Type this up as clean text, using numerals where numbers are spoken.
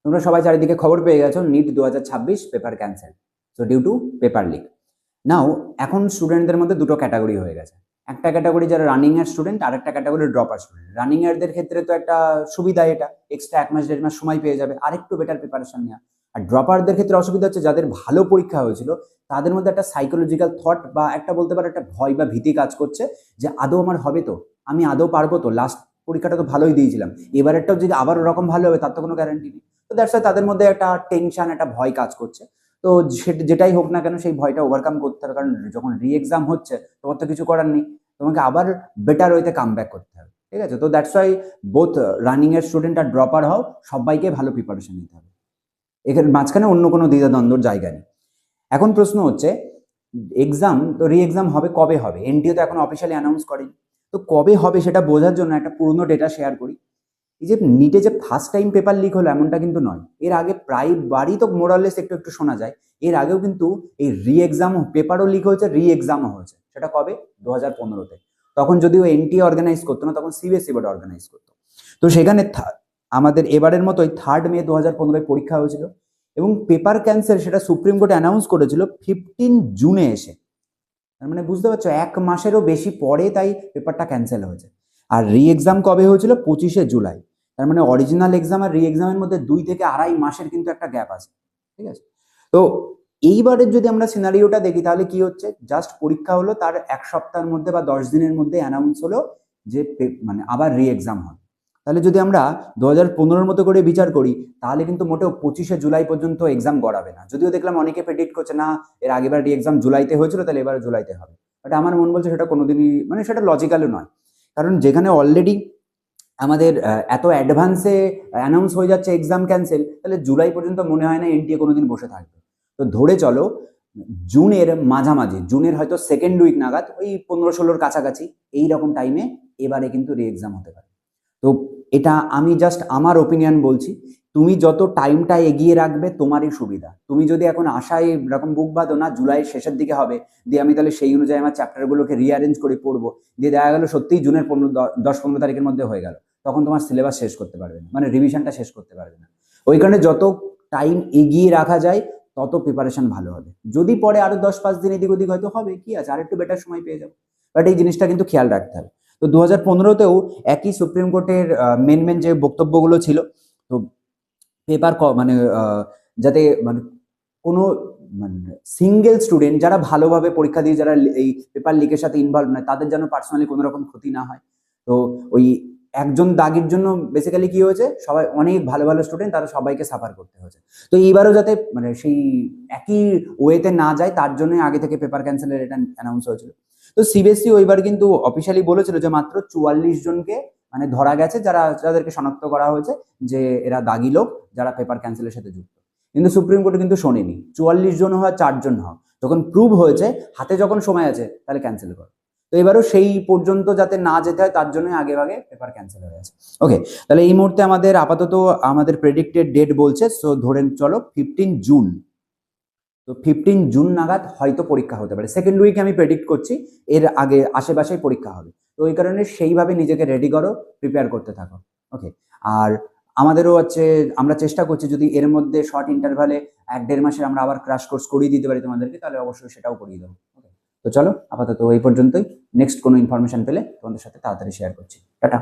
তোমরা সবাই চারিদিকে খবর পেয়ে গেছো, NEET 2026 paper cancel, so due to paper leak. Now এখন স্টুডেন্টদের মধ্যে দুটো ক্যাটাগরি হয়ে গেছে। একটা ক্যাটাগরি যারা রানিং এর স্টুডেন্ট, আর একটা ক্যাটাগরি ড্রপার স্টুডেন্ট। রানিং এরদের ক্ষেত্রে তো একটা সুবিধা, এটা এক্সট্রা 1 মাস 1.5 মাস সময় পেয়ে যাবে আরেকটু বেটার প্রিপারেশন নেওয়া। আর ড্রপারদের ক্ষেত্রে অসুবিধা হচ্ছে, যাদের ভালো পরীক্ষা হয়েছিল তাদের মধ্যে একটা সাইকোলজিক্যাল থট বা একটা বলতে পারো একটা ভয় বা ভীতি কাজ করছে যে আদৌ আমার হবে তো, আমি আদৌ পারবো তো, লাস্ট পরীক্ষাটা তো ভালোই দিয়েছিলাম, এবারেরটাও যদি আবার ওরকম ভালো হবে তার তো কোনো গ্যারান্টি নেই। তো দ্যাটস ওয়াই তাদের মধ্যে একটা টেনশন, একটা ভয় কাজ করছে। তো যেটাই হোক না কেন সেই ভয়টা ওভারকাম করতে হবে, কারণ যখন রি এক্সাম হচ্ছে তোমার তো কিছু করার নেই, তোমাকে আবার বেটার ওয়েতে কাম ব্যাক করতে হবে, ঠিক আছে? তো দ্যাটস ওয়াই বোথ রানিং এর স্টুডেন্ট আর ড্রপার হও, সবাইকে ভালো প্রিপারেশন নিতে হবে, এখানে মাঝখানে অন্য কোনো দ্বিধাদ্বন্দ্বর জায়গা নেই। এখন প্রশ্ন হচ্ছে, এক্সাম তো রি এক্সাম হবে কবে হবে? এনটিএ তো এখন অফিসিয়ালি অ্যানাউন্স করেনি, তো কবে হবে সেটা বোঝার জন্য একটা পুরনো ডেটা শেয়ার করি। এই যে নিটে যে ফার্স্ট টাইম পেপার লিক হলো এমনটা কিন্তু নয়, এর আগে প্রায় বারই তো মোরালেস একটু একটু শোনা যায়। এর আগেও কিন্তু এই রি এক্সাম পেপারও লিক হয়েছে, রি এক্সামও হয়েছে। সেটা কবে? 2015-তে। তখন যদিও এনটিএ অর্গানাইজ করতো না, তখন সিবিএসই বোর্ড অর্গানাইজ করতো। তো সেখানে আমাদের এবারের মতোই 3 মে 2015 পরীক্ষা হয়েছিল, এবং পেপার ক্যান্সেল সেটা সুপ্রিম কোর্ট অ্যানাউন্স করেছিল 15 জুনে এসে। তার মানে বুঝতে পারছো, 1 মাসেরও বেশি পরে তাই পেপারটা ক্যান্সেল হয়েছে। আর রি এক্সাম কবে হয়েছিল? 25 জুলাই। তার মানে অরিজিনাল এক্সাম আর রি এক্সামের মধ্যে 2 থেকে 2.5 মাসের কিন্তু একটা গ্যাপ আছে, ঠিক আছে? তো এইবারের যদি আমরা সিনারিওটা দেখি তাহলে কি হচ্ছে, জাস্ট পরীক্ষা হলো, তার 1 সপ্তাহের মধ্যে বা 10 দিনের মধ্যে অ্যানাউন্স হলো যে মানে আবার রি এক্সাম হবে। তাহলে যদি আমরা 2015-র মতো করে বিচার করি তাহলে কিন্তু মোটেও 25 জুলাই পর্যন্ত এক্সাম গড়াবে না। যদিও দেখলাম অনেকে প্রেডিক্ট করছে না এর আগেবার রি এক্সাম জুলাইতে হয়েছিল তাহলে এবার জুলাইতে হবে, বাট আমার মন বলছে সেটা কোনোদিনই মানে সেটা লজিক্যালও নয়। কারণ যেখানে অলরেডি আমাদের এত অ্যাডভান্সে অ্যানাউন্স হয়ে যাচ্ছে এক্সাম ক্যান্সেল, তাহলে জুলাই পর্যন্ত মনে হয় না এনটিএ কোনোদিন বসে থাকবে। তো ধরে চলো জুনের মাঝামাঝি, জুনের হয়তো সেকেন্ড উইক নাগাদ, ওই 15-16-র কাছাকাছি এইরকম টাইমে এবারে কিন্তু রি এক্সাম হতে পারে। তো এটা আমি জাস্ট আমার ওপিনিয়ন বলছি, তুমি যত টাইমটা এগিয়ে রাখবে তোমারই সুবিধা। তুমি যদি এখন আশায় এরকম বুক বাঁধো না জুলাই শেষের দিকে হবে, দিয়ে আমি তাহলে সেই অনুযায়ী আমার চ্যাপ্টারগুলোকে রিঅ্যারেঞ্জ করে পড়বো, দিয়ে দেখা গেল সত্যিই জুনের 10-15 তারিখের মধ্যে হয়ে গেল, তখন তোমার সিলেবাস শেষ করতে পারবে না, মানে রিভিশনটা শেষ করতে পারবে না। ওই কারণে যত টাইম এগিয়ে রাখা যায় তত প্রিপারেশন ভালো হবে। যদি পরে আরো 10-5 দিন এদিক ওদিক হয়তো হবে, কি আছে, আর একটু বেটার সময় পেয়ে যাবো, বাট এই জিনিসটা কিন্তু খেয়াল রাখতে হবে। তো 2015-তেও একই সুপ্রিম কোর্টের মেন যে বক্তব্যগুলো ছিল, তো পেপার মানে যাতে মানে কোনো মানে সিঙ্গেল স্টুডেন্ট যারা ভালোভাবে পরীক্ষা দিয়ে যারা এই পেপার লিকের সাথে ইনভলভ নয় তাদের যেন পার্সোনালি কোনো রকম ক্ষতি না হয়। তো ওই একজন দাগের জন্য বেসিক্যালি কি হয়েছে, সবাই অনেক ভালো ভালো স্টুডেন্ট তারা সবাইকে সাফার করতে হয়েছে। তো এইবারও যাতে মানে সেই একই ওয়েতে না যায় তার জন্য আগে থেকে পেপার ক্যান্সেলের এটা অ্যানাউন্স হয়েছিল। তো সিবিএসসি ওইবার কিন্তু অফিসিয়ালি বলেছিল যে মাত্র 44 জনকে মানে ধরা গেছে, যাদেরকে শনাক্ত করা হয়েছে যে এরা দাগি লোক যারা পেপার ক্যান্সেলের সাথে যুক্ত। কিন্তু সুপ্রিম কোর্টে কিন্তু শোনেনি 44 জন হওয়া 4 জন হওয়া, যখন প্রুভ হয়েছে হাতে যখন সময় আছে তাহলে ক্যান্সেল করো। তো এবারও সেই পর্যন্ত যাতে না যেতে হয় তার জন্য আগে ভাগে পেপার ক্যান্সেল হয়ে আছে। ওকে, তাহলে এই মুহূর্তে আমাদের আপাতত আমাদের প্রেডিক্টেড ডেট বলছে, সো ধরেন চলো 15 জুন। তো 15 জুন নাগাদ হয়তো পরীক্ষা হতে পারে, সেকেন্ড উইকে আমি প্রেডিক্ট করছি, এর আগে আশেপাশেই পরীক্ষা হবে। তো ওই কারণে সেইভাবে নিজেকে রেডি করো, প্রিপেয়ার করতে থাকো। ওকে, আর আমাদেরও হচ্ছে আমরা চেষ্টা করছি যদি এর মধ্যে শর্ট ইন্টারভালে 1-1.5 মাসের আমরা আবার ক্র্যাশ কোর্স করিয়ে দিতে পারি তোমাদেরকে, তাহলে অবশ্যই সেটাও করিয়ে দেবো। ওকে, তো চলো আপাতত এই পর্যন্তই, নেক্সট কোনো ইনফরমেশন পেলে তোমাদের সাথে তাড়াতাড়ি শেয়ার করছি। টাটা।